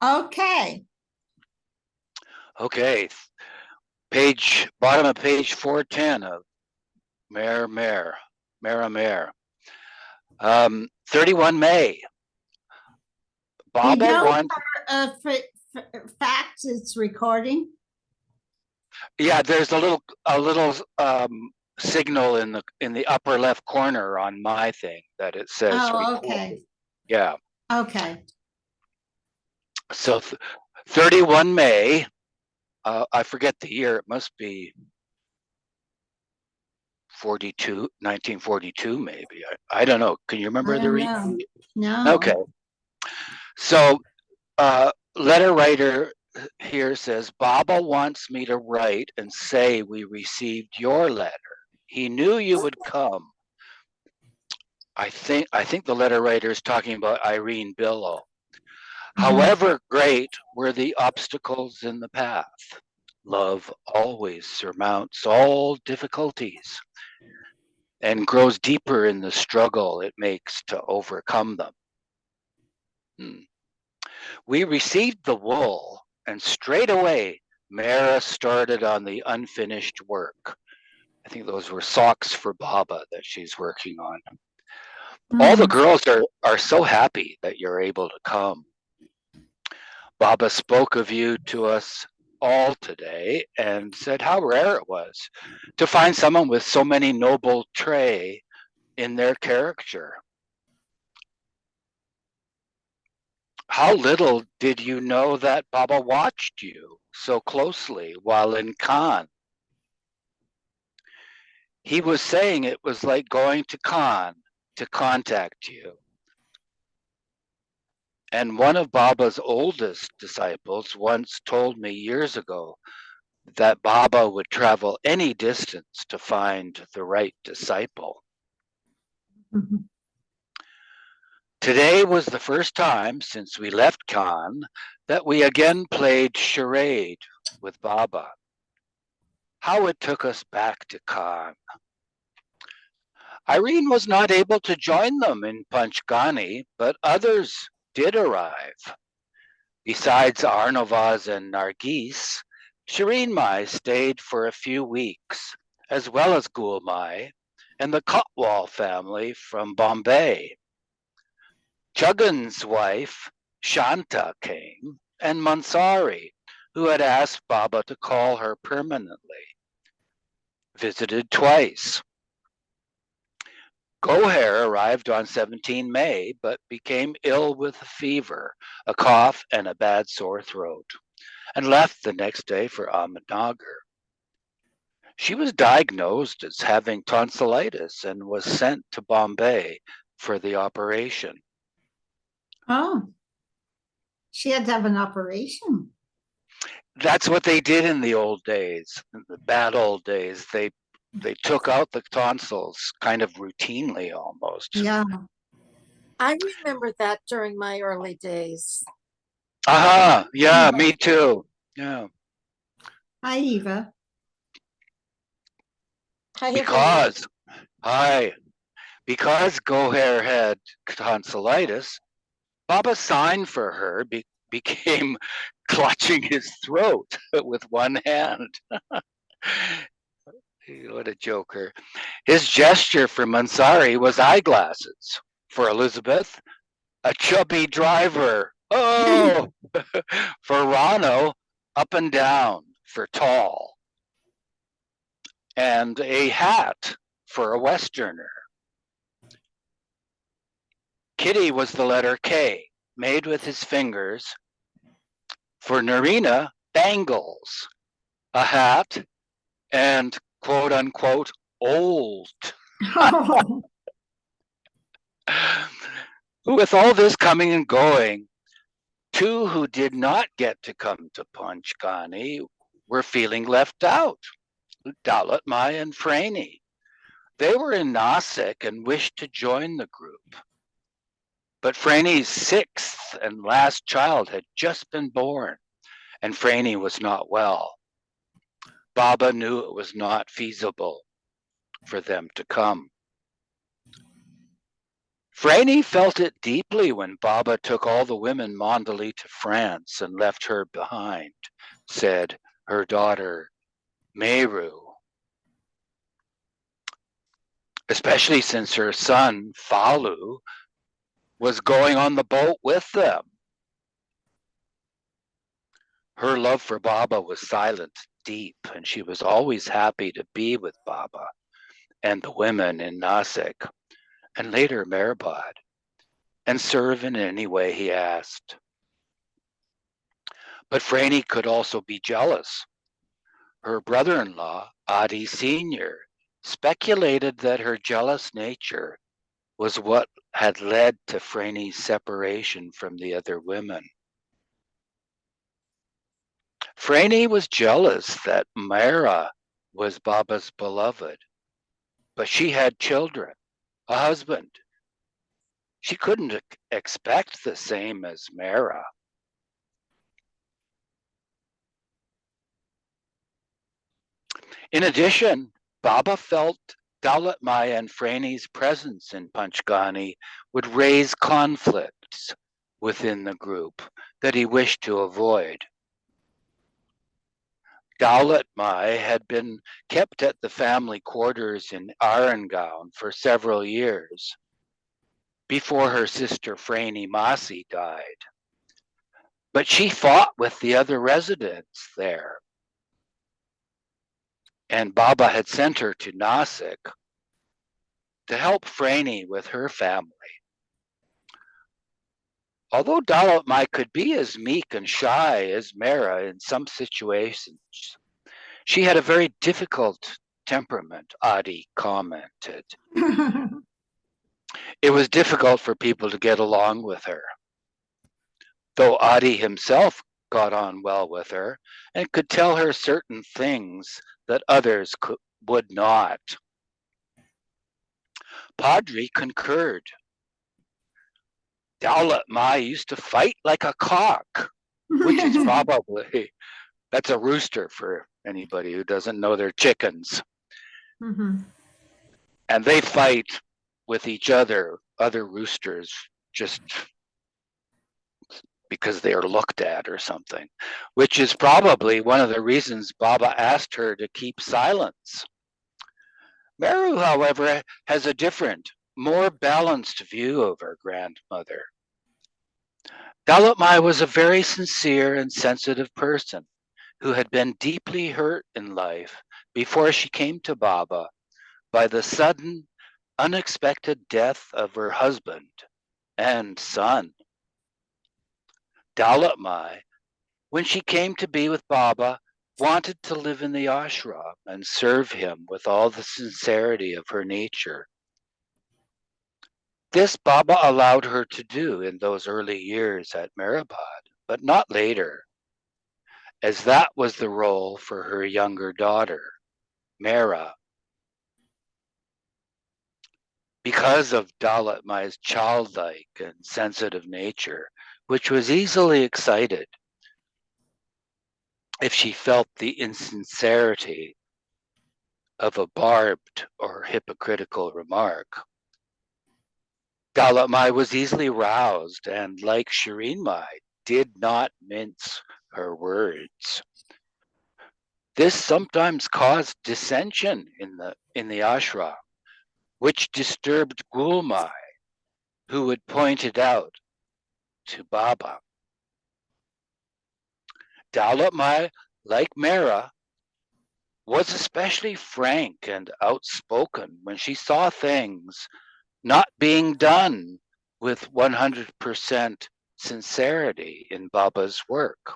Okay. Okay, bottom of page 410 of Mehera-Meher. 31 May. You Baba know, wants, for fact, it's recording. yeah, there's a little signal in the upper left corner on my thing that it says Oh, record. okay. Yeah. Okay. So 31 May, I forget the year, it must be 1942 maybe. I don't know. Can you I remember don't know. Okay. No. So letter writer here says, Baba wants me to write and say we received your letter. He knew you would come. I think the letter writer is talking about Irene Billow. Mhm. However great were the obstacles in the path, love always surmounts all difficulties and grows deeper in the struggle it makes to overcome them. We received the wool, and straight away Mara started on the unfinished work. I think those were socks for Baba that she's working on. All the Mm. girls are so happy that you're able to come. Baba spoke of you to us all today and said how rare it was to find someone with so many noble traits in their character. How little did you know that Baba watched you so closely while in Khan? He was saying it was like going to Khan to contact you. And one of Baba's oldest disciples once told me years ago that Baba would travel any distance to find the right disciple. Mhm. Today was the first time since we left Khan that we again played charade with Baba. How it took us back to Khan. Irene was not able to join them in Panchgani, but others did arrive. Besides Arnavaz and Nargis, Shireen Mai stayed for a few weeks, as well as Gul Mai and the Kotwal family from Bombay. Chuggan's wife, Shanta, came, and Mansari, who had asked Baba to call her permanently, visited twice. Goher arrived on 17 May, but became ill with a fever, a cough, and a bad sore throat, and left the next day for Ahmednagar. She was diagnosed as having tonsillitis and was sent to Bombay for the operation. Oh, she had to have an operation. That's what they did in the old days, in the bad old days. They took out the tonsils kind of routinely almost. Yeah. I remember that during my early days. Aha, yeah, me too. Yeah. Hi, Eva. Hi, Because, hi, because Goher had tonsillitis, Baba signed for her, became clutching his throat with one hand. What a joker. His gesture for Mansari was eyeglasses. For Elizabeth, a chubby driver. Oh! For Rano, up and down for tall. And a hat for a Westerner. Kitty was the letter K, made with his fingers. For Narina, bangles, a hat, and quote unquote old. Oh. With all this coming and going, two who did not get to come to Panchgani were feeling left out, Dalit Mai and Franey. They were in Nasik and wished to join the group. But Franey's sixth and last child had just been born, and Franey was not well. Baba knew it was not feasible for them to come. Franny felt it deeply when Baba took all the women Mondali to France and left her behind, said her daughter Meru, especially since her son Falu was going on the boat with them. Her love for Baba was silent, deep, and she was always happy to be with Baba and the women in Nasik and later Mehrabad and serve in any way he asked. But Franny could also be jealous. Her brother-in-law, Adi Sr., speculated that her jealous nature was what had led to Franny's separation from the other women. Franny was jealous that Mehera was Baba's beloved, but she had children, a husband. She couldn't expect the same as Mehera. In addition, Baba felt Daulat Mai and Franny's presence in Panchgani would raise conflicts within the group that he wished to avoid. Daulat Mai had been kept at the family quarters in Arangaon for several years before her sister Franny Masi died. But she fought with the other residents there. And Baba had sent her to Nasik to help Franny with her family. Although Daulat Mai could be as meek and shy as Mehera in some situations, she had a very difficult temperament, Adi commented. It was difficult for people to get along with her. Though Adi himself got on well with her and could tell her certain things that others would not. Padri concurred. Daulat Mai used to fight like a cock, which is probably, that's a rooster for anybody who doesn't know their chickens. Mhm. And they fight with each other roosters, just because they are looked at or something, which is probably one of the reasons Baba asked her to keep silence. Meru, however, has a different, more balanced view of her grandmother. Daulat Mai was a very sincere and sensitive person who had been deeply hurt in life before she came to Baba by the sudden, unexpected death of her husband and son. Daulat Mai, when she came to be with Baba, wanted to live in the ashram and serve him with all the sincerity of her nature. This Baba allowed her to do in those early years at Mehrabad, but not later, as that was the role for her younger daughter, Mehera. Because of Daulat Mai's childlike and sensitive nature, which was easily excited if she felt the insincerity of a barbed or hypocritical remark, Daulat Mai was easily roused and, like Shireen Mai, did not mince her words. This sometimes caused dissension in the ashram, which disturbed Gul Mai, who had pointed out to Baba. Daulat Mai, like Mehera, was especially frank and outspoken when she saw things not being done with 100% sincerity in Baba's work.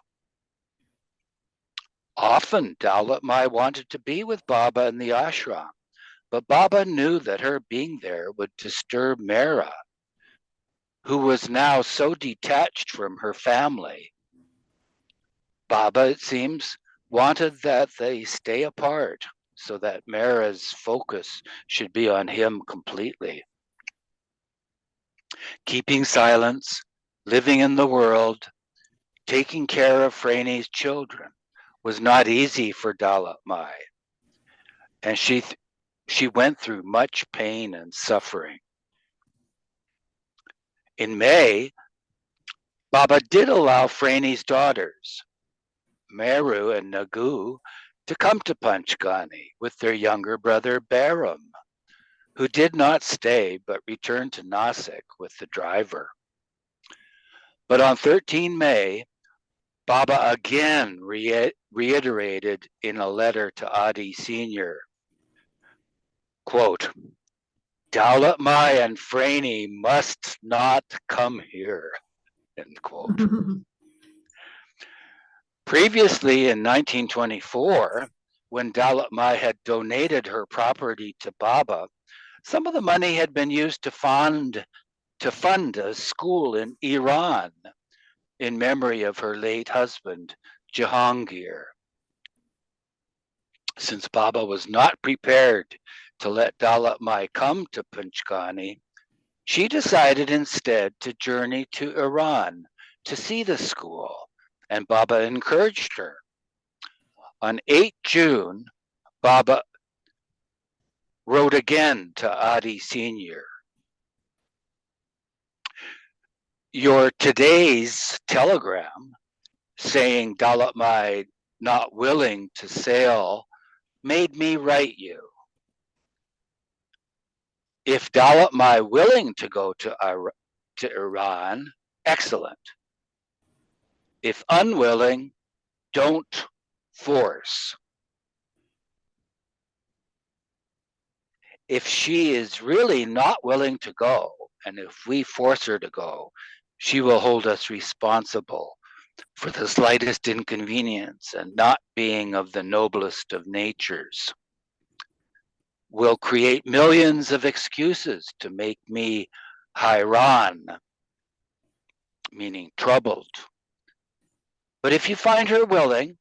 Often Daulat Mai wanted to be with Baba in the ashram, but Baba knew that her being there would disturb Mehera, who was now so detached from her family. Baba, it seems, wanted that they stay apart so that Mehera's focus should be on him completely. Keeping silence, living in the world, taking care of Franny's children was not easy for Daulat Mai, and she went through much pain and suffering. In May, Baba did allow Fraini's daughters, Meru and Nagu, to come to Panchgani with their younger brother Baram, who did not stay but returned to Nasik with the driver. But on 13 May, Baba again reiterated in a letter to Adi Sr., quote, Daulat Mai and Fraini must not come here, end quote. Previously in 1924, when Daulat Mai had donated her property to Baba, some of the money had been used to fund a school in Iran in memory of her late husband, Jahangir. Since Baba was not prepared to let Daulat Mai come to Panchgani, she decided instead to journey to Iran to see the school, and Baba encouraged her. On 8 June, Baba wrote again to Adi Sr. Your today's telegram saying Daulat Mai not willing to sail made me write you. If Daulat Mai willing to go to Iran, excellent. If unwilling, don't force. If she is really not willing to go, and if we force her to go, she will hold us responsible for the slightest inconvenience and not being of the noblest of natures. Will create millions of excuses to make me Hairan, meaning troubled. But if you find her willing,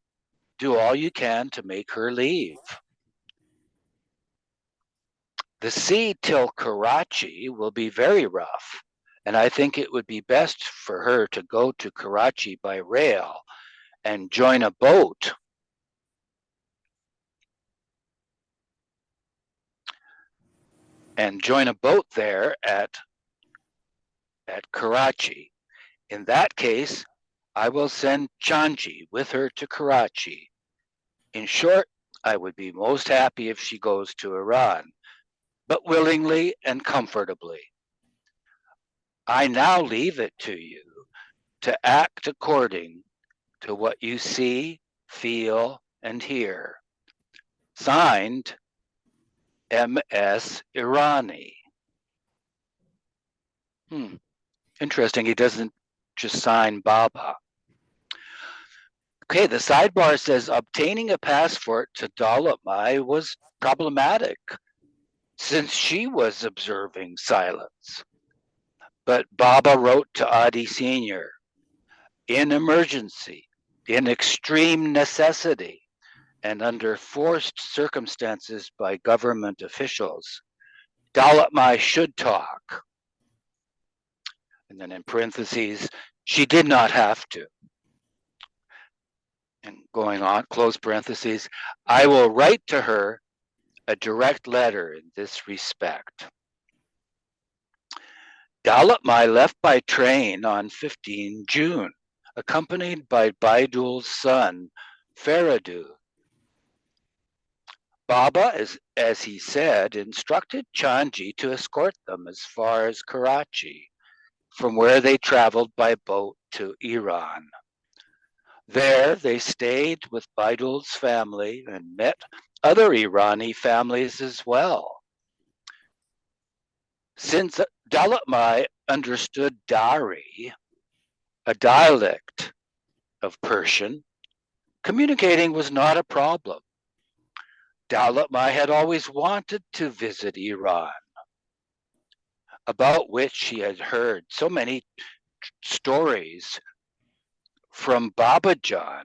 do all you can to make her leave. The sea till Karachi will be very rough, and I think it would be best for her to go to Karachi by rail and join a boat. There at Karachi. In that case, I will send Chanji with her to Karachi. In short, I would be most happy if she goes to Iran, but willingly and comfortably. I now leave it to you to act according to what you see, feel, and hear. Signed, M.S. Irani. Interesting, he doesn't just sign Baba. Okay, the sidebar says obtaining a passport to Daulat Mai was problematic since she was observing silence. But Baba wrote to Adi Sr., in emergency, in extreme necessity, and under forced circumstances by government officials, Daulat Mai should talk. And then in parentheses, she did not have to. And going on, close parentheses, I will write to her a direct letter in this respect. Daulat Mai left by train on 15 June, accompanied by Baidul's son, Faradu. Baba, as he said, instructed Chanji to escort them as far as Karachi, from where they traveled by boat to Iran. There they stayed with Baidul's family and met other Irani families as well. Since Daulat Mai understood Dari, a dialect of Persian, communicating was not a problem. Daulat Mai had always wanted to visit Iran, about which she had heard so many stories from Babajan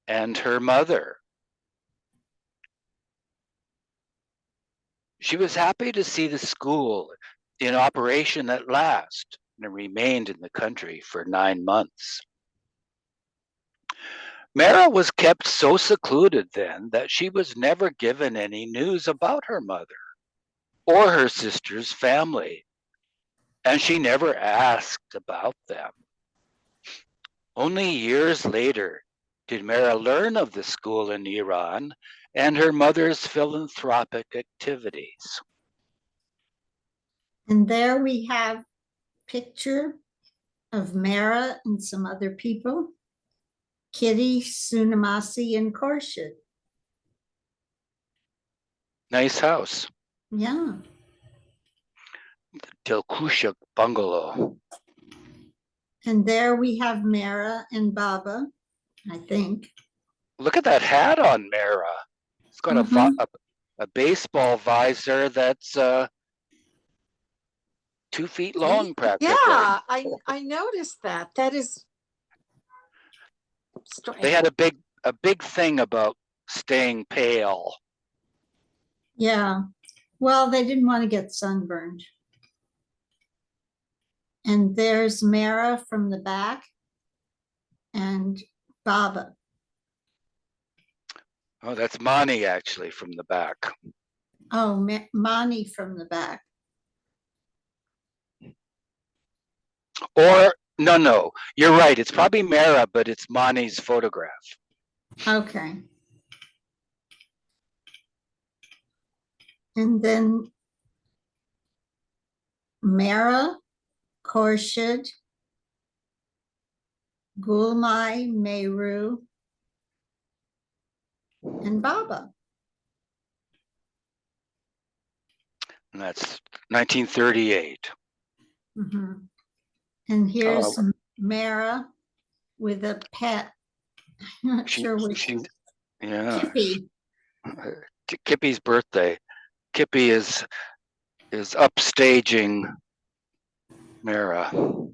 and her mother. She was happy to see the school in operation at last and remained in the country for 9 months. Mehera was kept so secluded then that she was never given any news about her mother or her sister's family. and she never asked about them. Only years later did Mehera learn of the school in Iran and her mother's philanthropic activities. And there we have picture of Mehera and some other people. Kitty, Sunamasi, and Khorshid. Nice house. Yeah. Dilkushak bungalow. And there we have Mehera and Baba, I think. Look at that hat on Mehera. It's got Mhm. a baseball visor that's 2 feet long, practically. Yeah, I noticed that. That is strange. They had a big thing about staying pale. Yeah. Well, they didn't want to get sunburned. And there's Mehera from the back and Baba. Oh, that's Mani actually from the back. Oh, Mani from the back. Or no, you're right. It's probably Mehera, but it's Mani's photograph. Okay. And then Mehera, Khorshid, Gulmai, Mehru, and Baba. And that's 1938. Mhm. And here's Mehera with a pet. I'm not sure which. Yeah. Kippy. Kippy's birthday. Kippy is upstaging Mehera.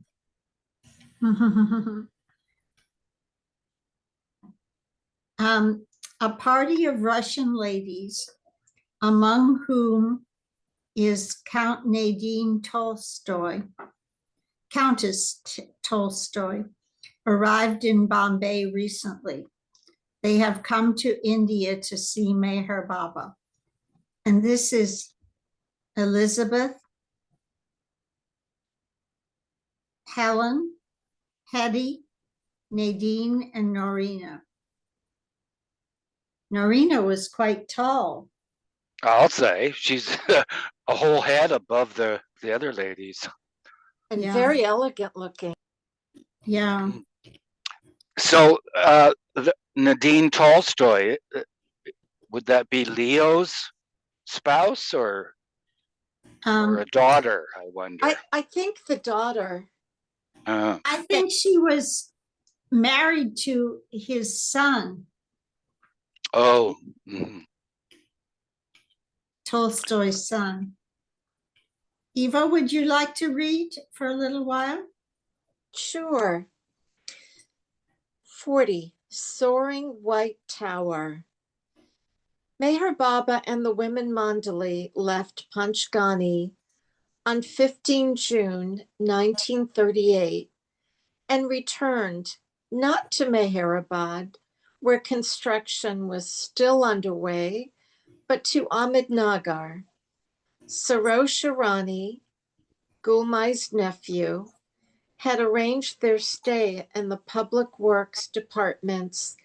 A party of Russian ladies, among whom is Count Nadine Tolstoy, Countess Tolstoy, arrived in Bombay recently. They have come to India to see Meher Baba. And this is Elizabeth, Helen, Hetty, Nadine, and Norina. Norina was quite tall. I'll say she's a whole head above the other ladies. And Yeah. very elegant looking. Yeah. So Nadine Tolstoy, would that be Leo's spouse or a daughter? I wonder. I think the daughter. I think she was married to his son, Oh. Tolstoy's son. Eva, would you like to read for a little while? Sure. 40. Soaring White Tower. Meher Baba and the women Mandali left Panchgani on 15 June 1938 and returned not to Meherabad, where construction was still underway, but to Ahmednagar. Sarosh Irani, Gulmai's nephew, had arranged their stay in the Public Works Department's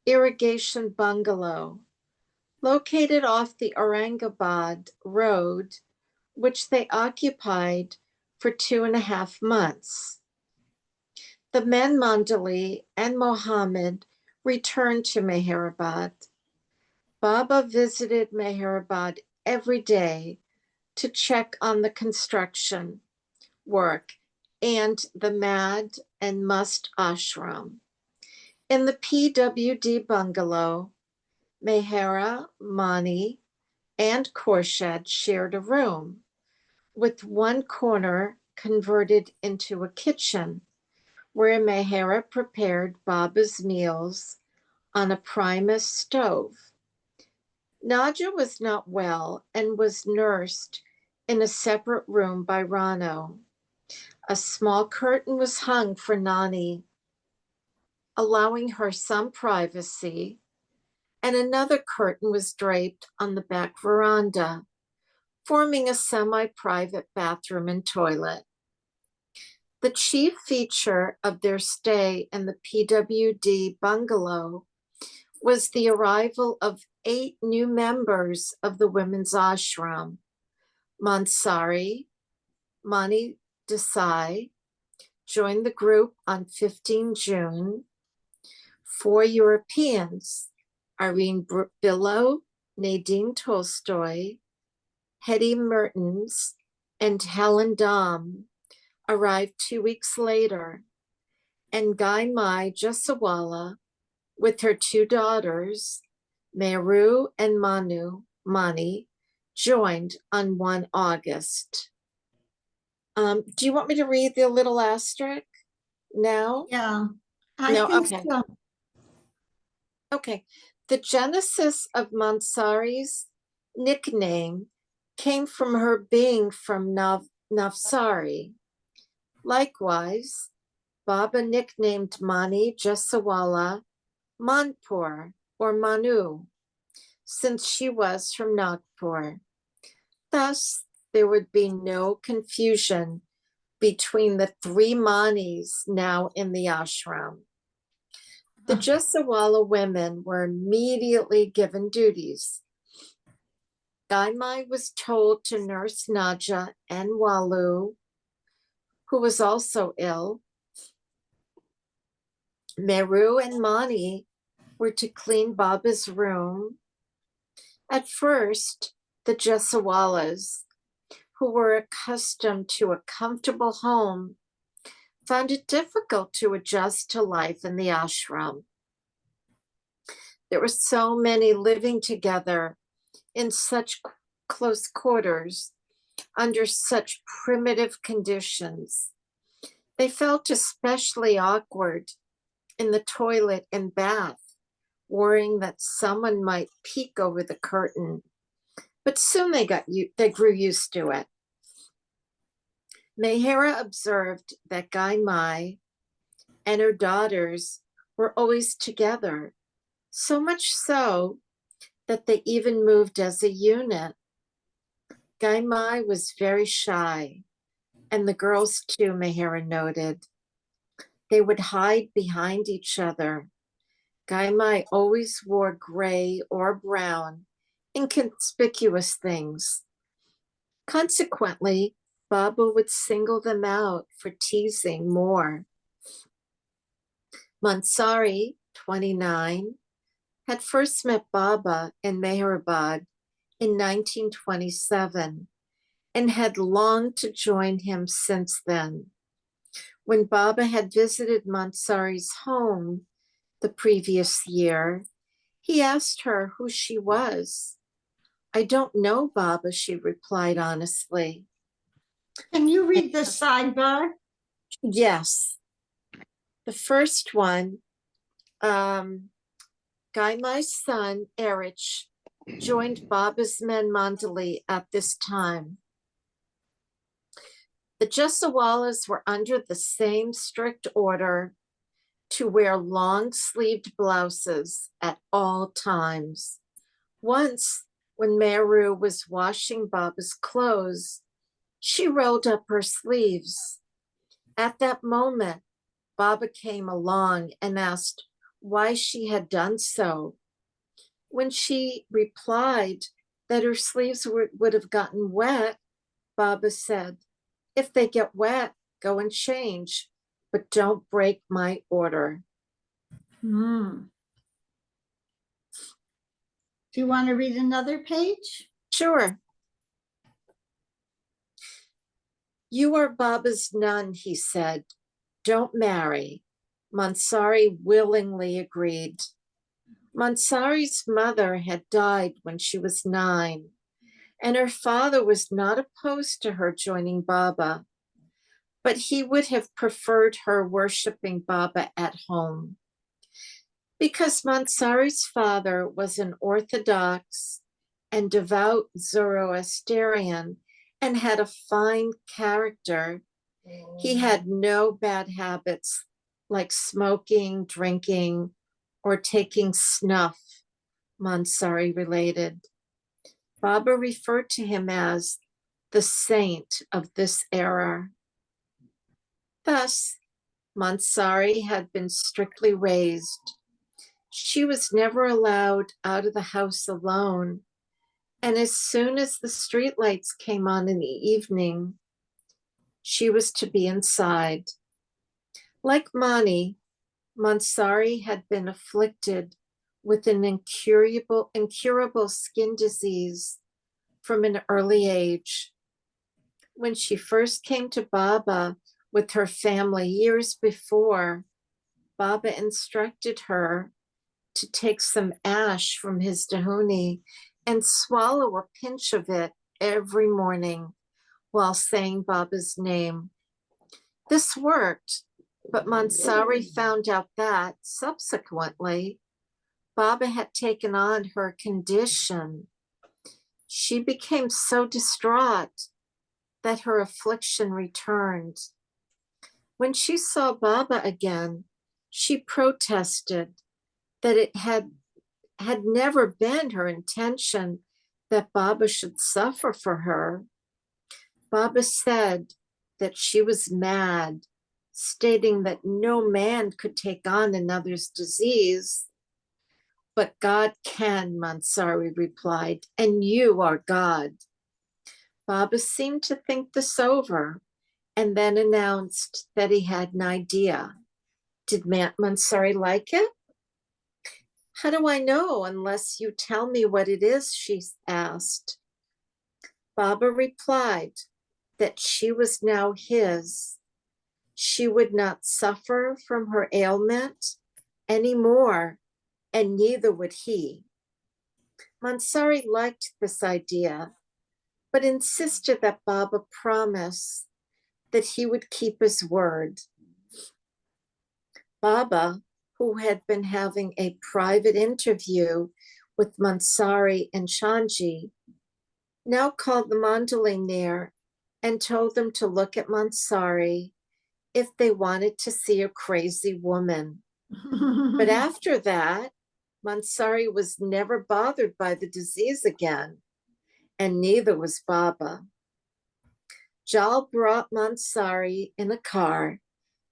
irrigation bungalow, located off the Aurangabad Road, which they occupied for 2.5 months. The men Mandali and Mohammed returned to Meherabad. Baba visited Meherabad every day to check on the construction work and the Mad and Must ashram. In the PWD bungalow, Mehera, Mani, and Khorshid shared a room, with one corner converted into a kitchen, where Mehera prepared Baba's meals on a Primus stove. Naja was not well and was nursed in a separate room by Rano. A small curtain was hung for Nani, allowing her some privacy, and another curtain was draped on the back veranda, forming a semi-private bathroom and toilet. The chief feature of their stay in the PWD bungalow was the arrival of 8 new members of the women's ashram. Mansari, Mani Desai, joined the group on 15 June. 4 Europeans, Irene Billow, Nadine Tolstoy, Hetty Mertens, and Helen Dom, arrived 2 weeks later, and Guy Mai Jasawala, with her 2 daughters, Meru and Mani, joined on 1 August. Do you want me to read the little asterisk now? Yeah, I No, think okay. so. Okay. The genesis of Mansari's nickname came from her being from Navsari. Likewise, Baba nicknamed Mani Jasawala Manpur or Manu, since she was from Nagpur. Thus, there would be no confusion between the 3 Manis now in the ashram. The Jasawala women were immediately given duties. Gaimai was told to nurse Naja and Walu, who was also ill. Meru and Mani were to clean Baba's room. At first, the Jasawalas, who were accustomed to a comfortable home, found it difficult to adjust to life in the ashram. There were so many living together in such close quarters, under such primitive conditions. They felt especially awkward in the toilet and bath, worrying that someone might peek over the curtain. But soon they grew used to it. Mehera observed that Guy Mai and her daughters were always together, so much so that they even moved as a unit. Guy Mai was very shy, and the girls too, Mehera noted. They would hide behind each other. Guy Mai always wore gray or brown, inconspicuous things. Consequently, Baba would single them out for teasing more. Mansari, 29, had first met Baba in Meherabad in 1927 and had longed to join him since then. When Baba had visited Mansari's home the previous year, he asked her who she was. "I don't know, Baba," she replied honestly. Can you read the sidebar? Yes. The first one, Guy Mai's son, Erich, joined Baba's men Mandali at this time. The Jasawalas were under the same strict order to wear long-sleeved blouses at all times. Once, when Meru was washing Baba's clothes, she rolled up her sleeves. At that moment, Baba came along and asked why she had done so. When she replied that her sleeves would have gotten wet, Baba said, "If they get wet, go and change, but don't break my order." Do you want to read another page? Sure. "You are Baba's nun," he said. "Don't marry." Mansari willingly agreed. Mansari's mother had died when she was 9, and her father was not opposed to her joining Baba, but he would have preferred her worshiping Baba at home. Because Mansari's father was an Orthodox and devout Zoroastrian and had a fine character, he had no bad habits like smoking, drinking, or taking snuff, Mansari related. Baba referred to him as the saint of this era. Thus, Mansari had been strictly raised. She was never allowed out of the house alone, and as soon as the streetlights came on in the evening, she was to be inside. Like Mani, Mansari had been afflicted with an incurable skin disease from an early age. When she first came to Baba with her family years before, Baba instructed her to take some ash from his dahuni and swallow a pinch of it every morning while saying Baba's name. This worked, but Mansari found out that subsequently, Baba had taken on her condition. She became so distraught that her affliction returned. When she saw Baba again, she protested that it had never been her intention that Baba should suffer for her. Baba said that she was mad, stating that no man could take on another's disease. But God can, Mansari replied, and you are God. Baba seemed to think this over and then announced that he had an idea. Did Mansari like it? How do I know unless you tell me what it is? She asked. Baba replied that she was now his. She would not suffer from her ailment anymore, and neither would he. Mansari liked this idea, but insisted that Baba promise that he would keep his word. Baba, who had been having a private interview with Mansari and Shanji, now called the Mandali near and told them to look at Mansari if they wanted to see a crazy woman. But after that, Mansari was never bothered by the disease again, and neither was Baba. Jal brought Mansari in a car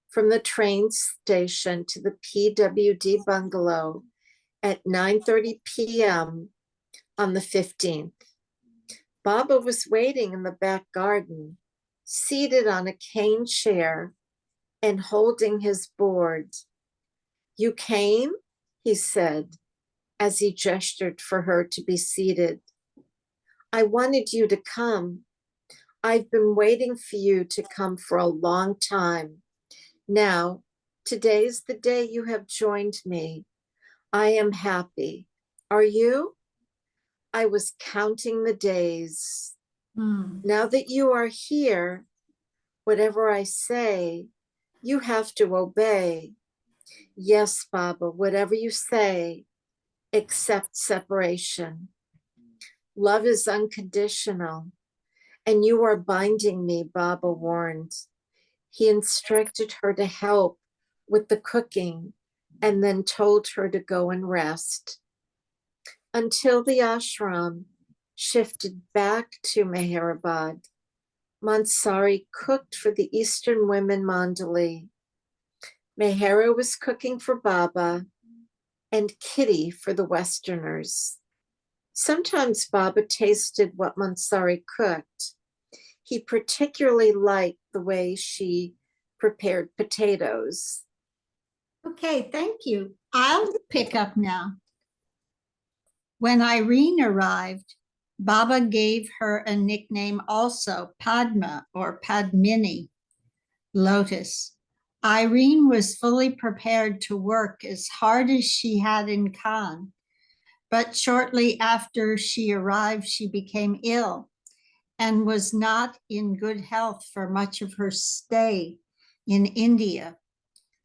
from the train station to the PWD bungalow at 9:30 p.m. on the 15th. Baba was waiting in the back garden, seated on a cane chair and holding his board. You came, he said, as he gestured for her to be seated. I wanted you to come. I've been waiting for you to come for a long time. Now, today's the day you have joined me. I am happy. Are you? I was counting the days. Now that you are here, whatever I say, you have to obey. Yes, Baba, whatever you say, except separation. Love is unconditional, and you are binding me, Baba warned. He instructed her to help with the cooking and then told her to go and rest. Until the ashram shifted back to Meherabad, Mansari cooked for the Eastern women Mandali. Mehera was cooking for Baba and Kitty for the Westerners. Sometimes Baba tasted what Mansari cooked. He particularly liked the way she prepared potatoes. Okay, thank you. I'll pick up now. When Irene arrived, Baba gave her a nickname also, Padma or Padmini, lotus. Irene was fully prepared to work as hard as she had in Khan, but shortly after she arrived, she became ill and was not in good health for much of her stay in India.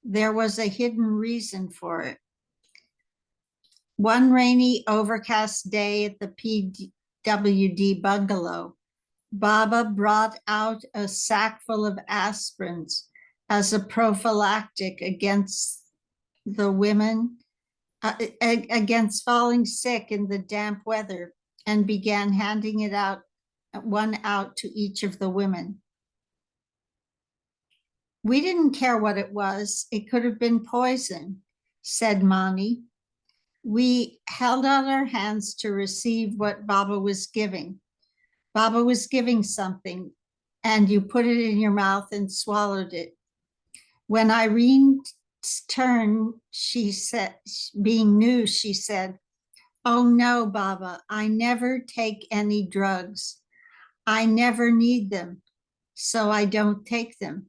There was a hidden reason for it. One rainy, overcast day at the PWD bungalow, Baba brought out a sack full of aspirins as a prophylactic against the women, against falling sick in the damp weather, and began handing it out, one out to each of the women. We didn't care what it was. It could have been poison, said Mani. We held out our hands to receive what Baba was giving. Baba was giving something, and you put it in your mouth and swallowed it. When Irene's turn, she said, being new, she said, "Oh no, Baba, I never take any drugs. I never need them, so I don't take them."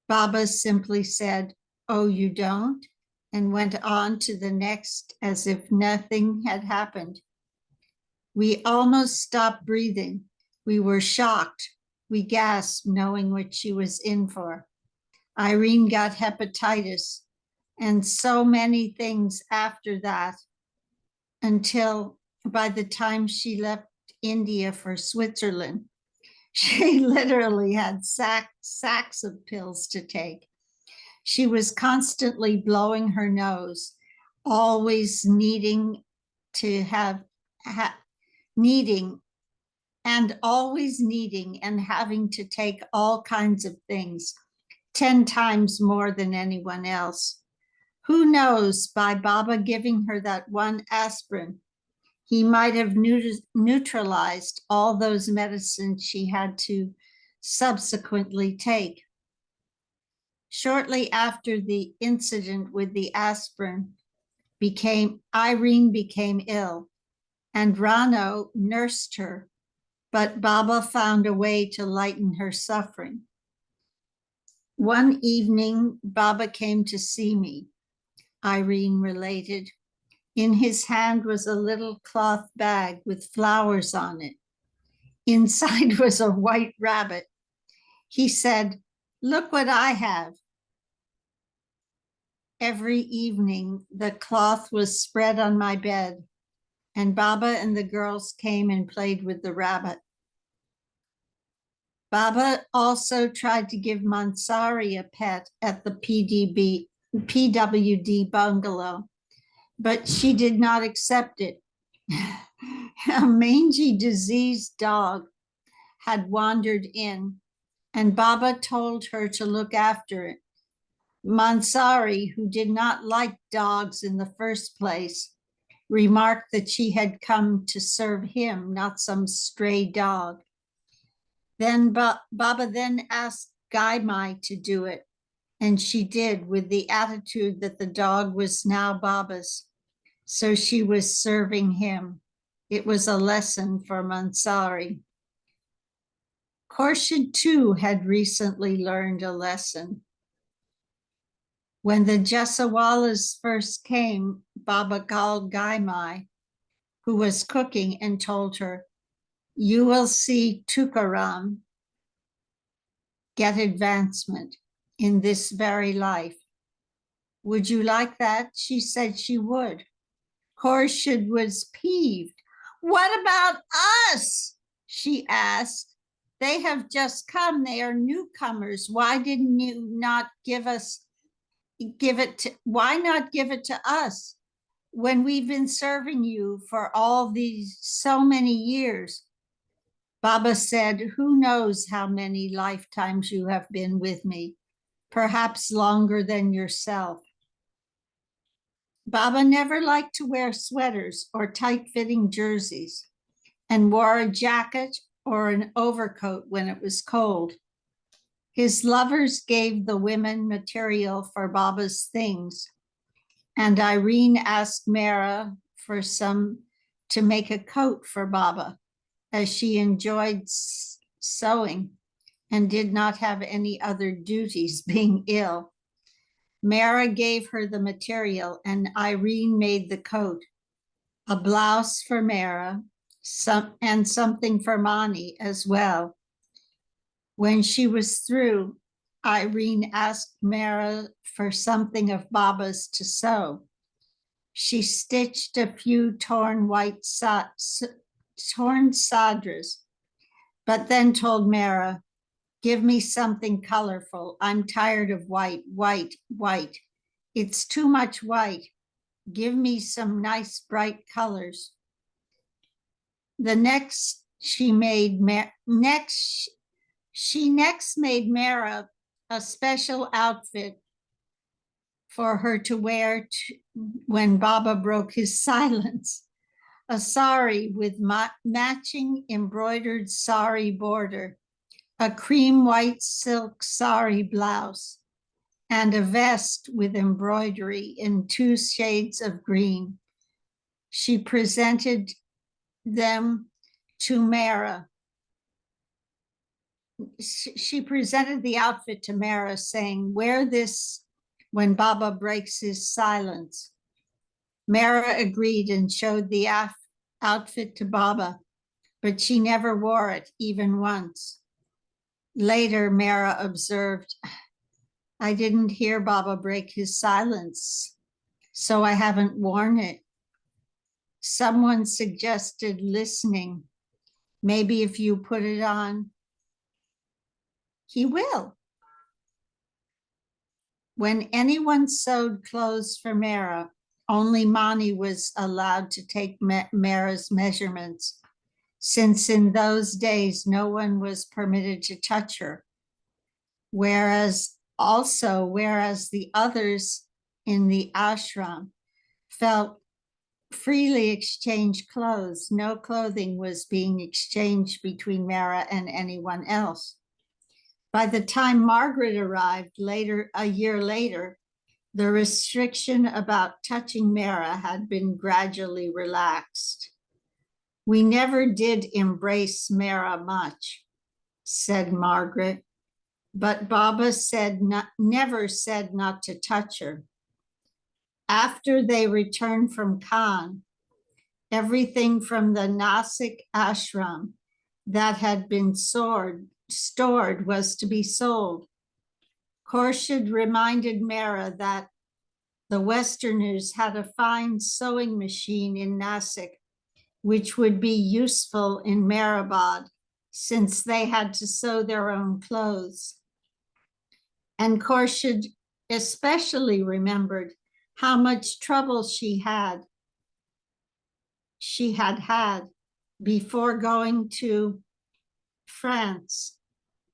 Baba simply said, "Oh, you don't?" and went on to the next as if nothing had happened. We almost stopped breathing. We were shocked. We gasped, knowing what she was in for. Irene got hepatitis and so many things after that, until by the time she left India for Switzerland, she literally had sacks of pills to take. She was constantly blowing her nose, always needing to needing always needing and having to take all kinds of things, 10 times more than anyone else. Who knows, by Baba giving her that one aspirin, he might have neutralized all those medicines she had to subsequently take. Shortly after the incident with the aspirin, Irene became ill, and Rano nursed her, but Baba found a way to lighten her suffering. One evening, Baba came to see me, Irene related. In his hand was a little cloth bag with flowers on it. Inside was a white rabbit. He said, "Look what I have." Every evening, the cloth was spread on my bed, and Baba and the girls came and played with the rabbit. Baba also tried to give Mansari a pet at the PWD bungalow, but she did not accept it. A mangy, diseased dog had wandered in, and Baba told her to look after it. Mansari, who did not like dogs in the first place, remarked that she had come to serve him, not some stray dog. Then Baba then asked Gaimai to do it, and she did, with the attitude that the dog was now Baba's. So she was serving him. It was a lesson for Mansari. Khorshid too had recently learned a lesson. When the Jasawalas first came, Baba called Gaimai, who was cooking, and told her, "You will see Tukaram get advancement in this very life. Would you like that?" She said she would. Khorshid was peeved. "What about us?" she asked. "They have just come. They are newcomers. Why didn't you not why not give it to us when we've been serving you for all these so many years?" Baba said, "Who knows how many lifetimes you have been with me, perhaps longer than yourself." Baba never liked to wear sweaters or tight-fitting jerseys, and wore a jacket or an overcoat when it was cold. His lovers gave the women material for Baba's things, and Irene asked Mehera for some to make a coat for Baba, as she enjoyed sewing and did not have any other duties, being ill. Mehera gave her the material, and Irene made the coat, a blouse for Mehera, and something for Mani as well. When she was through, Irene asked Mehera for something of Baba's to sew. She stitched a few torn sadras, but then told Mehera, "Give me something colorful. I'm tired of white, white, white. It's too much white. Give me some nice bright colors." She next made Mehera a special outfit for her to wear when Baba broke his silence. A sari with matching embroidered sari border, a cream white silk sari blouse, and a vest with embroidery in 2 shades of green. She presented them to Mehera. She presented the outfit to Mehera, saying, "Wear this when Baba breaks his silence." Mehera agreed and showed the outfit to Baba, but she never wore it even once. Later, Mehera observed, "I didn't hear Baba break his silence, so I haven't worn it." Someone suggested listening. Maybe if you put it on, he will. When anyone sewed clothes for Mehera, only Mani was allowed to take Mehera's measurements, since in those days no one was permitted to touch her. Whereas the others in the ashram felt freely exchange clothes. No clothing was being exchanged between Mehera and anyone else. By the time Margaret arrived a year later, the restriction about touching Mehera had been gradually relaxed. "We never did embrace Mehera much," said Margaret, "but Baba never said not to touch her." After they returned from Khan, everything from the Nasik ashram that had been stored was to be sold. Khorshid reminded Mehera that the Westerners had a fine sewing machine in Nasik, which would be useful in Meherabad, since they had to sew their own clothes. And Khorshid especially remembered how much trouble she had before going to France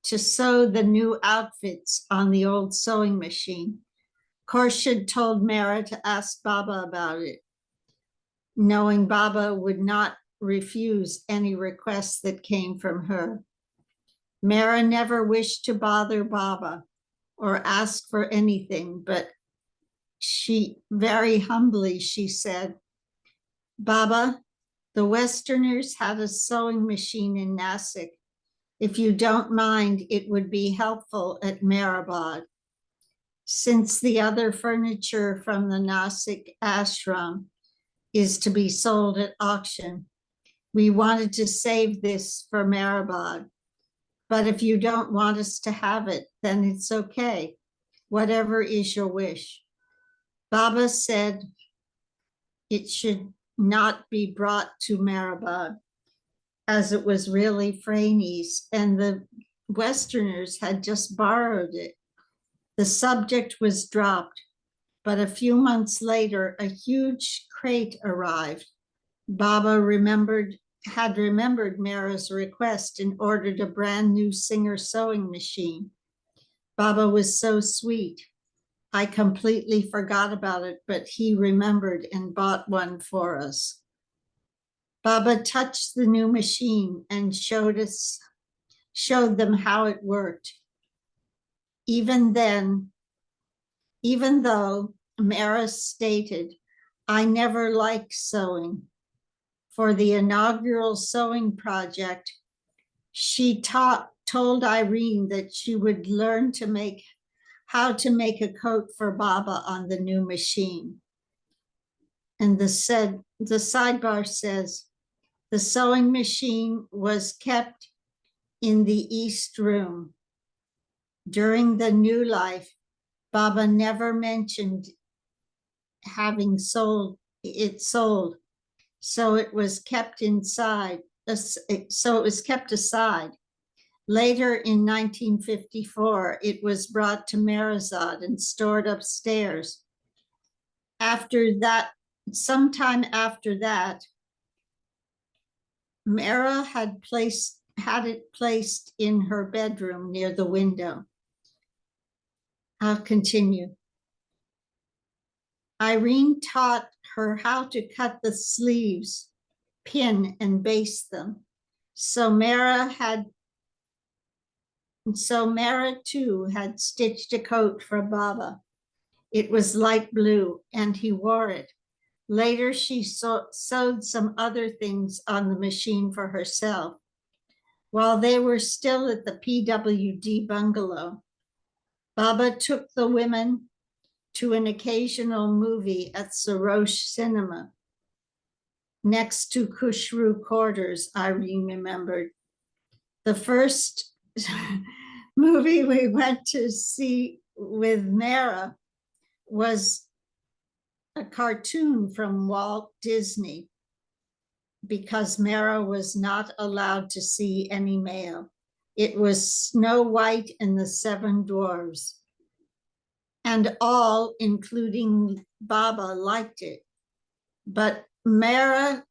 to sew the new outfits on the old sewing machine. Khorshid told Mehera to ask Baba about it, knowing Baba would not refuse any requests that came from her. Mehera never wished to bother Baba or ask for anything, but very humbly, she said, "Baba, the Westerners had a sewing machine in Nasik. If you don't mind, it would be helpful at Meherabad. Since the other furniture from the Nasik ashram is to be sold at auction, we wanted to save this for Meherabad. But if you don't want us to have it, then it's okay. Whatever is your wish." Baba said it should not be brought to Meherabad, as it was really Franey's, and the Westerners had just borrowed it. The subject was dropped, but a few months later, a huge crate arrived. Baba had remembered Mehera's request and ordered a brand new Singer sewing machine. Baba was so sweet. I completely forgot about it, but he remembered and bought one for us. Baba touched the new machine and showed them how it worked. Even though Mehera stated, "I never liked sewing," for the inaugural sewing project, she told Irene that she would learn how to make a coat for Baba on the new machine. And the sidebar says, the sewing machine was kept in the East Room. During the new life, Baba never mentioned having it sold, so it was kept aside. Later in 1954, it was brought to Meherazad and stored upstairs. Sometime after that, Mehera had it placed in her bedroom near the window. I'll continue. Irene taught her how to cut the sleeves, pin and baste them. So Mehera too had stitched a coat for Baba. It was light blue and he wore it. Later, she sewed some other things on the machine for herself. While they were still at the PWD bungalow, Baba took the women to an occasional movie at Sarosh Cinema next to Kushru Quarters, Irene remembered. The first movie we went to see with Mehera was a cartoon from Walt Disney because Mehera was not allowed to see any male. It was Snow White and the Seven Dwarfs. And all, including Baba, liked it. But Mehera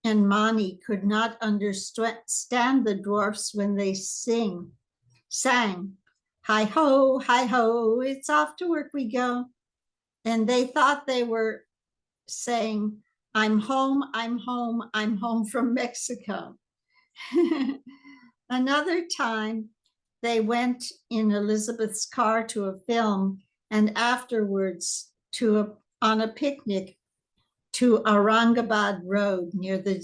and Mani could not understand the dwarfs when they sang, hi ho, it's off to work we go. And they thought they were saying, I'm home, I'm home, I'm home from Mexico. Another time, they went in Elizabeth's car to a film and afterwards on a picnic to Aurangabad Road near the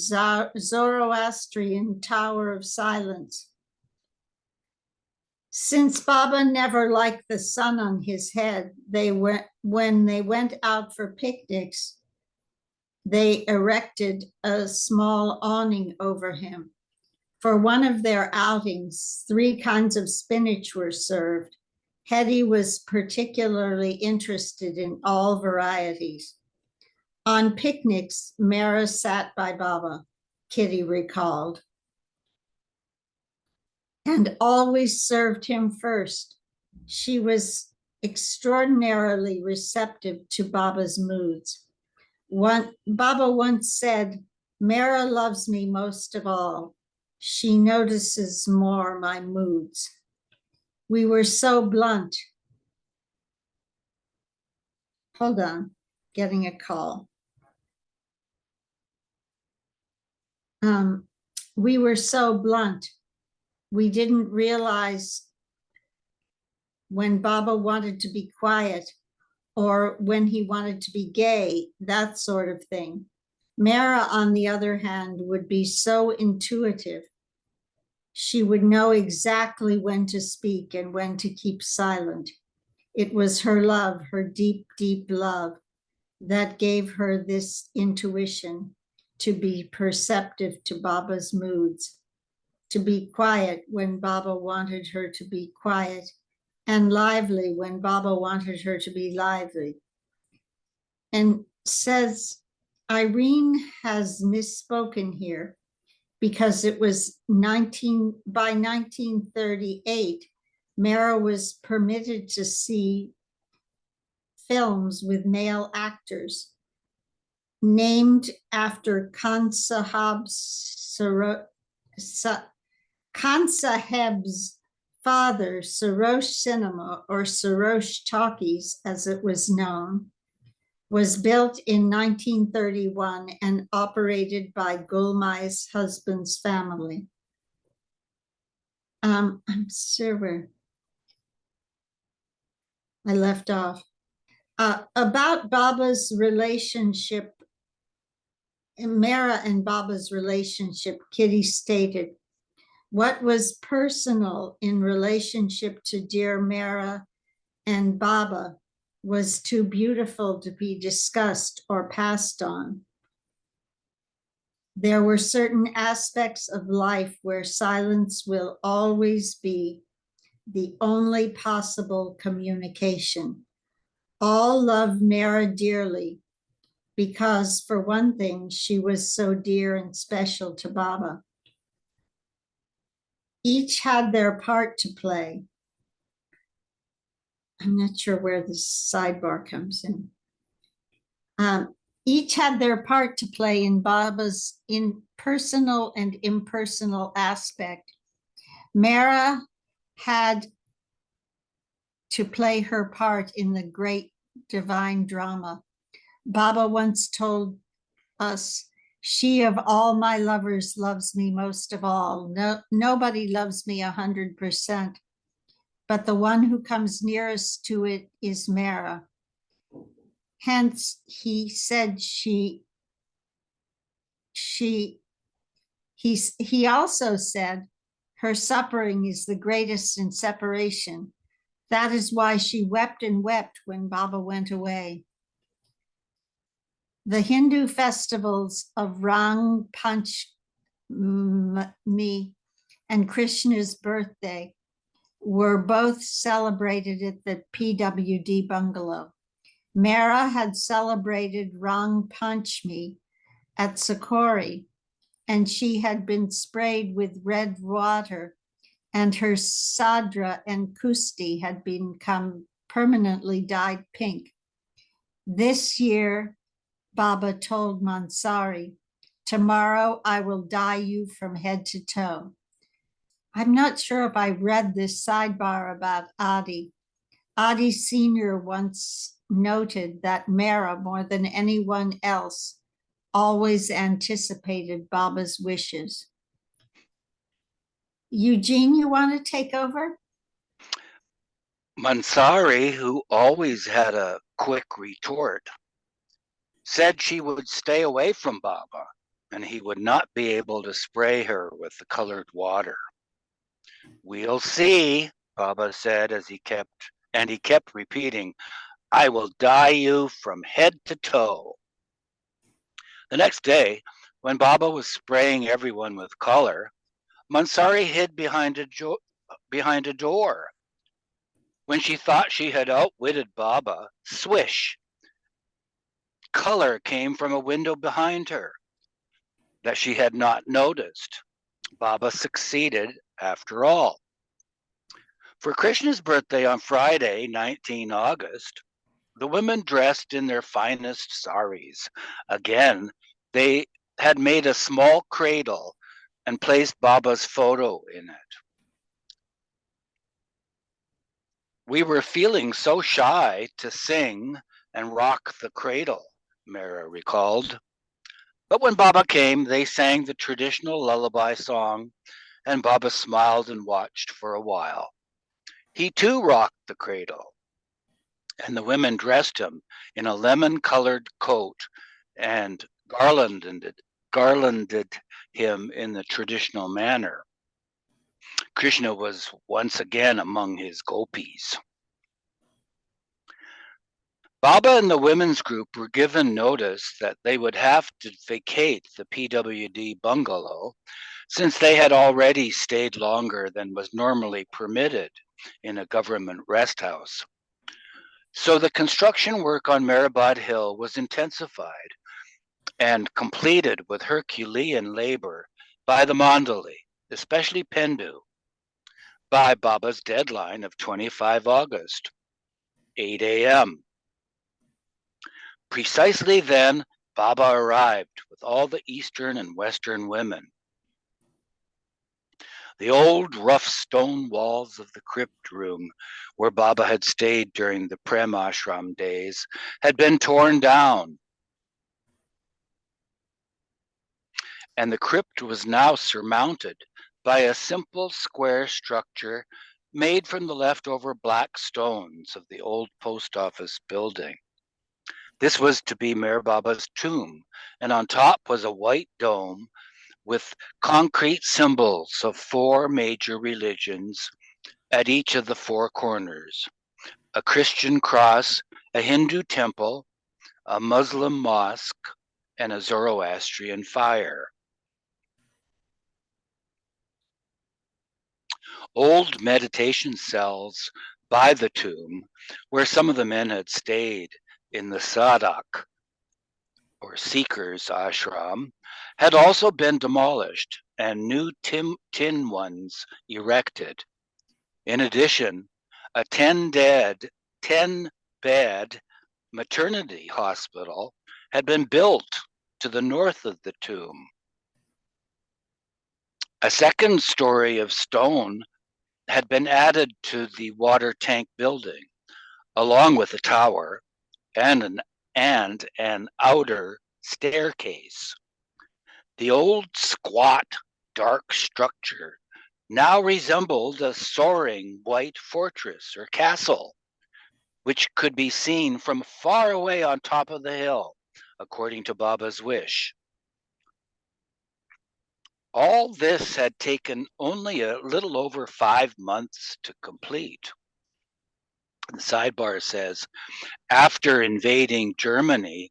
Zoroastrian Tower of Silence. Since Baba never liked the sun on his head, when they went out for picnics, they erected a small awning over him. For one of their outings, 3 kinds of spinach were served. Hetty was particularly interested in all varieties. On picnics, Mehera sat by Baba, Kitty recalled, and always served him first. She was extraordinarily receptive to Baba's moods. Baba once said, Mehera loves me most of all. She notices more my moods. We were so blunt. Hold on, getting a call. We were so blunt. We didn't realize when Baba wanted to be quiet or when he wanted to be gay, that sort of thing. Mehera, on the other hand, would be so intuitive. She would know exactly when to speak and when to keep silent. It was her love, her deep, deep love, that gave her this intuition to be perceptive to Baba's moods, to be quiet when Baba wanted her to be quiet, and lively when Baba wanted her to be lively. And says, Irene has misspoken here because it was by 1938, Mehera was permitted to see films with male actors named after Khan Saheb's father. Sarosh Cinema, or Sarosh Talkies as it was known, was built in 1931 and operated by Gulmai's husband's family. I'm sure where I left off. About Baba's relationship, Mehera and Baba's relationship, Kitty stated, what was personal in relationship to dear Mehera and Baba was too beautiful to be discussed or passed on. There were certain aspects of life where silence will always be the only possible communication. All loved Mehera dearly because, for one thing, she was so dear and special to Baba. Each had their part to play. I'm not sure where this sidebar comes in. Each had their part to play in Baba's personal and impersonal aspect. Mehera had to play her part in the great divine drama. Baba once told us, "She of all my lovers loves me most of all. Nobody loves me 100%, but the one who comes nearest to it is Mehera." Hence, he said he also said, her suffering is the greatest in separation. That is why she wept and wept when Baba went away. The Hindu festivals of Rang Panchami and Krishna's birthday were both celebrated at the PWD bungalow. Mehera had celebrated Rang Panchami at Sakori, and she had been sprayed with red water, and her sadra and kusti had become permanently dyed pink. This year, Baba told Mansari, "Tomorrow I will dye you from head to toe." I'm not sure if I read this sidebar about Adi. Adi Sr. once noted that Mehera, more than anyone else, always anticipated Baba's wishes. Eugene, you want to take over? Mansari, who always had a quick retort, said she would stay away from Baba and he would not be able to spray her with the colored water. "We'll see," Baba said as he kept repeating, "I will dye you from head to toe." The next day, when Baba was spraying everyone with color, Mansari hid behind a door. When she thought she had outwitted Baba, swish, color came from a window behind her that she had not noticed. Baba succeeded after all. For Krishna's birthday on Friday, 19 August, the women dressed in their finest saris. Again, they had made a small cradle and placed Baba's photo in it. "We were feeling so shy to sing and rock the cradle," Mehera recalled. But when Baba came, they sang the traditional lullaby song, and Baba smiled and watched for a while. He too rocked the cradle, and the women dressed him in a lemon-colored coat and garlanded him in the traditional manner. Krishna was once again among his gopis. Baba and the women's group were given notice that they would have to vacate the PWD bungalow since they had already stayed longer than was normally permitted in a government rest house. So the construction work on Mehrabad Hill was intensified and completed with Herculean labor by the Mandali, especially Pendu, by Baba's deadline of 25 August, 8 a.m. Precisely then, Baba arrived with all the Eastern and Western women. The old rough stone walls of the crypt room where Baba had stayed during the Prem Ashram days had been torn down, and the crypt was now surmounted by a simple square structure made from the leftover black stones of the old post office building. This was to be Meher Baba's tomb, and on top was a white dome with concrete symbols of 4 major religions at each of the 4 corners: a Christian cross, a Hindu temple, a Muslim mosque, and a Zoroastrian fire. Old meditation cells by the tomb, where some of the men had stayed in the Sadak, or Seekers ashram, had also been demolished and new tin ones erected. In addition, a 10-bed maternity hospital had been built to the north of the tomb. A second story of stone had been added to the water tank building, along with a tower and an outer staircase. The old squat, dark structure now resembled a soaring white fortress or castle, which could be seen from far away on top of the hill, according to Baba's wish. All this had taken only a little over 5 months to complete. The sidebar says, after invading the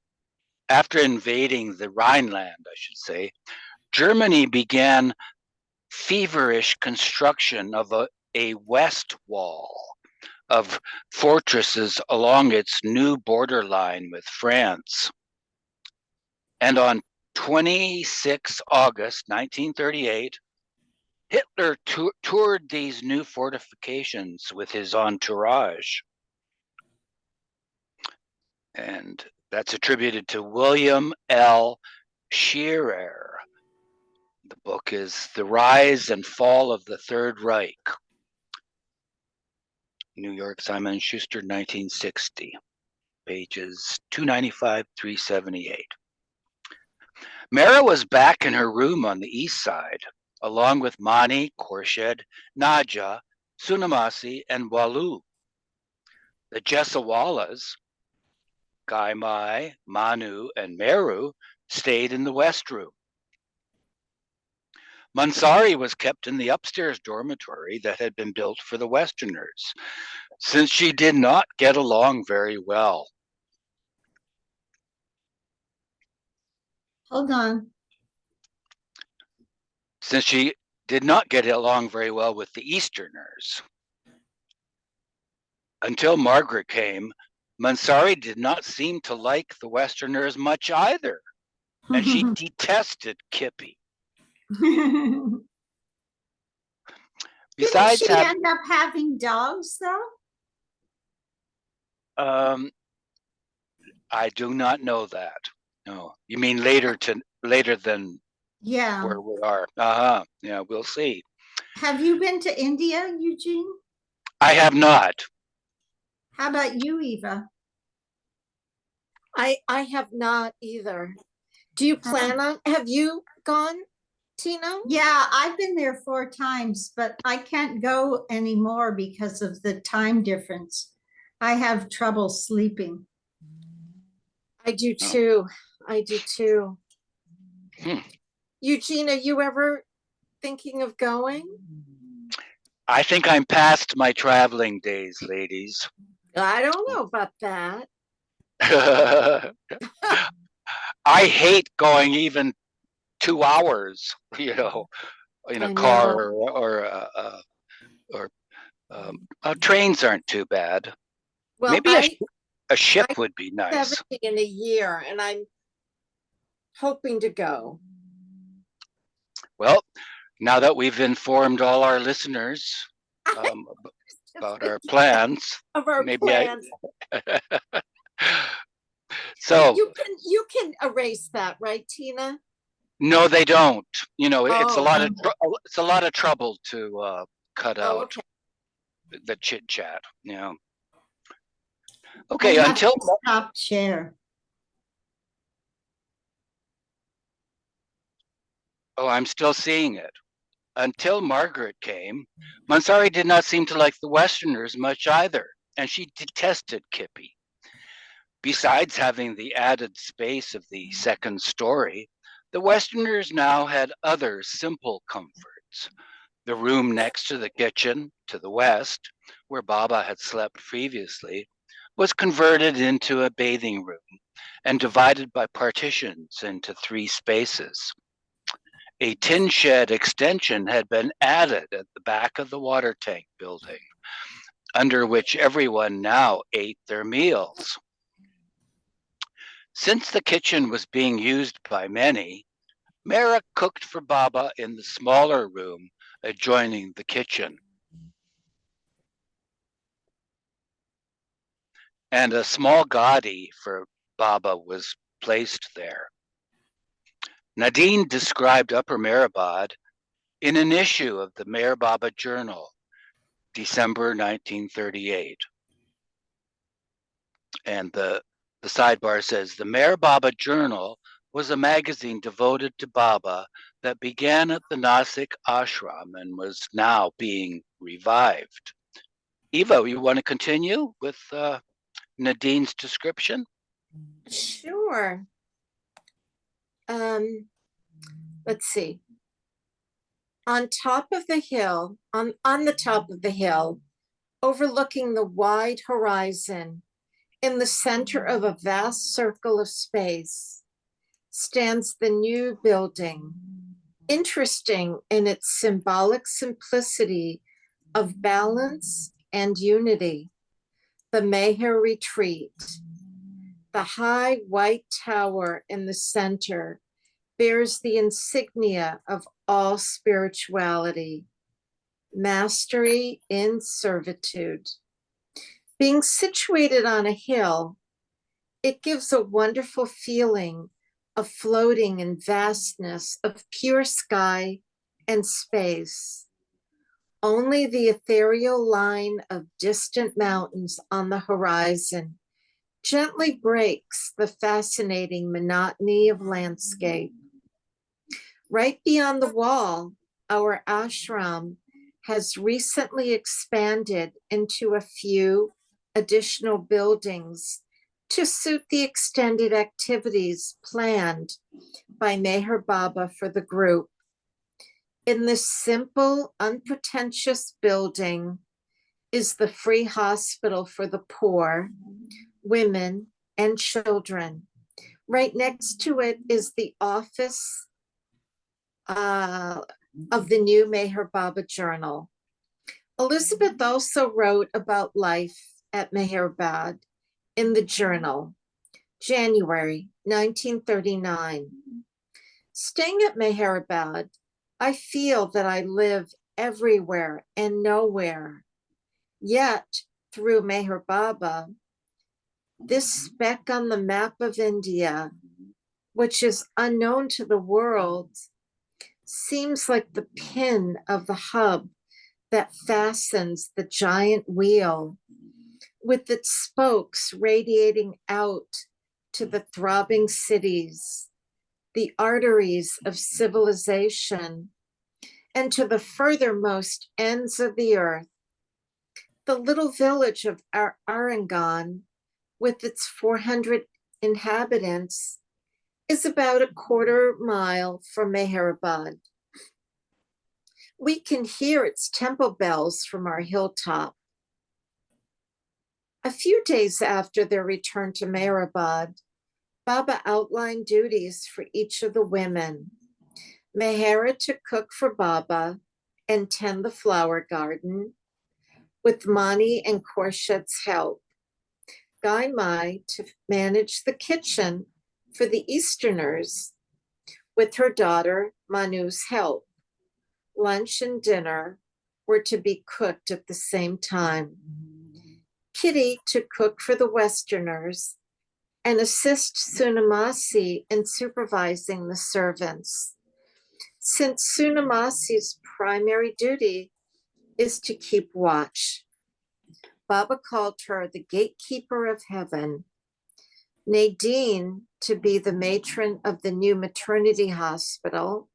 Rhineland, I should say, Germany began feverish construction of a west wall of fortresses along its new borderline with France. And on 26 August 1938, Hitler toured these new fortifications with his entourage. And that's attributed to William L. Scherer. The book is The Rise and Fall of the Third Reich. New York, Simon & Schuster, 1960. Pages 295, 378. Mehera was back in her room on the east side, along with Mani, Khorshid, Nadja, Sunamasi, and Walu. The Jessawalas, Gaimai, Manu, and Meru, stayed in the west room. Mansari was kept in the upstairs dormitory that had been built for the Westerners, since she did not get along very well. Hold on. Since she did not get along very well with the Easterners. Until Margaret came, Mansari did not seem to like the Westerners much either, and she detested Kippy. Besides, didn't she end up having dogs though? I do not know that. No, you mean later than Yeah. where we are. Yeah, we'll see. Have you been to India, Eugene? I have not. How about you, Eva? I have not either. Do you plan on, have you gone, Tina? Yeah, I've been there 4 times, but I can't go anymore because of the time difference. I have trouble sleeping. I do too. I do too. Eugene, are you ever thinking of going? I think I'm past my traveling days, ladies. I don't know about that. I hate going even 2 hours, in a car or trains aren't too bad. Well, maybe a ship would be nice. 70 in a year, and I'm hoping to go. Well, now that we've informed all our listeners about our plans, so you can erase that, right, Tina? No, they don't. It's a lot of trouble to cut out the chit chat. Okay, until stop share. Oh, I'm still seeing it. Until Margaret came, Mansari did not seem to like the Westerners much either, and she detested Kippy. Besides having the added space of the second story, the Westerners now had other simple comforts. The room next to the kitchen, to the west, where Baba had slept previously, was converted into a bathing room and divided by partitions into 3 spaces. A tin shed extension had been added at the back of the water tank building, under which everyone now ate their meals. Since the kitchen was being used by many, Mehera cooked for Baba in the smaller room adjoining the kitchen. And a small gadi for Baba was placed there. Nadine described Upper Meherabad in an issue of the Meher Baba Journal December 1938. And the sidebar says, the Meher Baba Journal was a magazine devoted to Baba that began at the Nasik ashram and was now being revived. Eva, you want to continue with Nadine's description? Sure. Let's see. On top of the hill, on the top of the hill, overlooking the wide horizon, in the center of a vast circle of space, stands the new building, interesting in its symbolic simplicity of balance and unity. The Meher Retreat. The high white tower in the center bears the insignia of all spirituality, mastery in servitude. Being situated on a hill, it gives a wonderful feeling of floating in vastness of pure sky and space. Only the ethereal line of distant mountains on the horizon gently breaks the fascinating monotony of landscape. Right beyond the wall, our ashram has recently expanded into a few additional buildings to suit the extended activities planned by Meher Baba for the group. In this simple, unpretentious building is the free hospital for the poor, women, and children. Right next to it is the office of the new Meher Baba Journal. Elizabeth also wrote about life at Meherabad in the journal, January 1939. Staying at Meherabad, I feel that I live everywhere and nowhere. Yet, through Meher Baba, this speck on the map of India, which is unknown to the world, seems like the pin of the hub that fastens the giant wheel, with its spokes radiating out to the throbbing cities, the arteries of civilization, and to the furthermost ends of the earth. The little village of Arangan, with its 400 inhabitants, is about a quarter mile from Meherabad. We can hear its temple bells from our hilltop. A few days after their return to Meherabad, Baba outlined duties for each of the women. Mehera to cook for Baba and tend the flower garden, with Mani and Khorshed's help. Gai Mai to manage the kitchen for the Easterners, with her daughter Manu's help. Lunch and dinner were to be cooked at the same time. Kitty to cook for the Westerners and assist Sunamasi in supervising the servants, since Sunamasi's primary duty is to keep watch. Baba called her the gatekeeper of heaven. Nadine to be the matron of the new maternity hospital.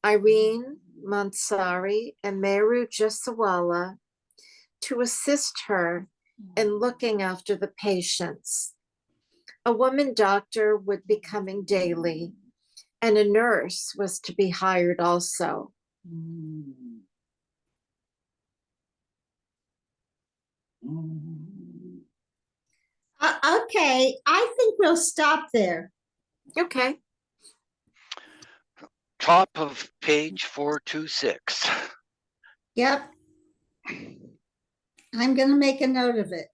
Irene, Mansari, and Meru Jasawala to assist her in looking after the patients. A woman doctor would be coming daily, and a nurse was to be hired also. Okay, I think we'll stop there. Okay. Top of page 426. Yep. I'm going to make a note of it.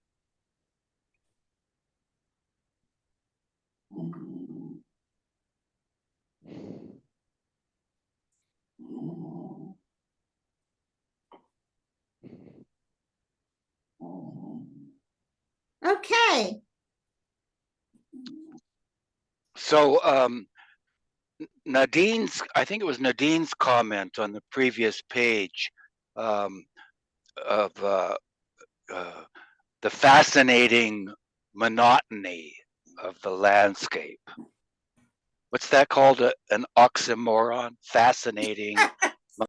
Okay. So Nadine's, I think it was Nadine's comment on the previous page of the fascinating monotony of the landscape. What's that called? An oxymoron? Fascinating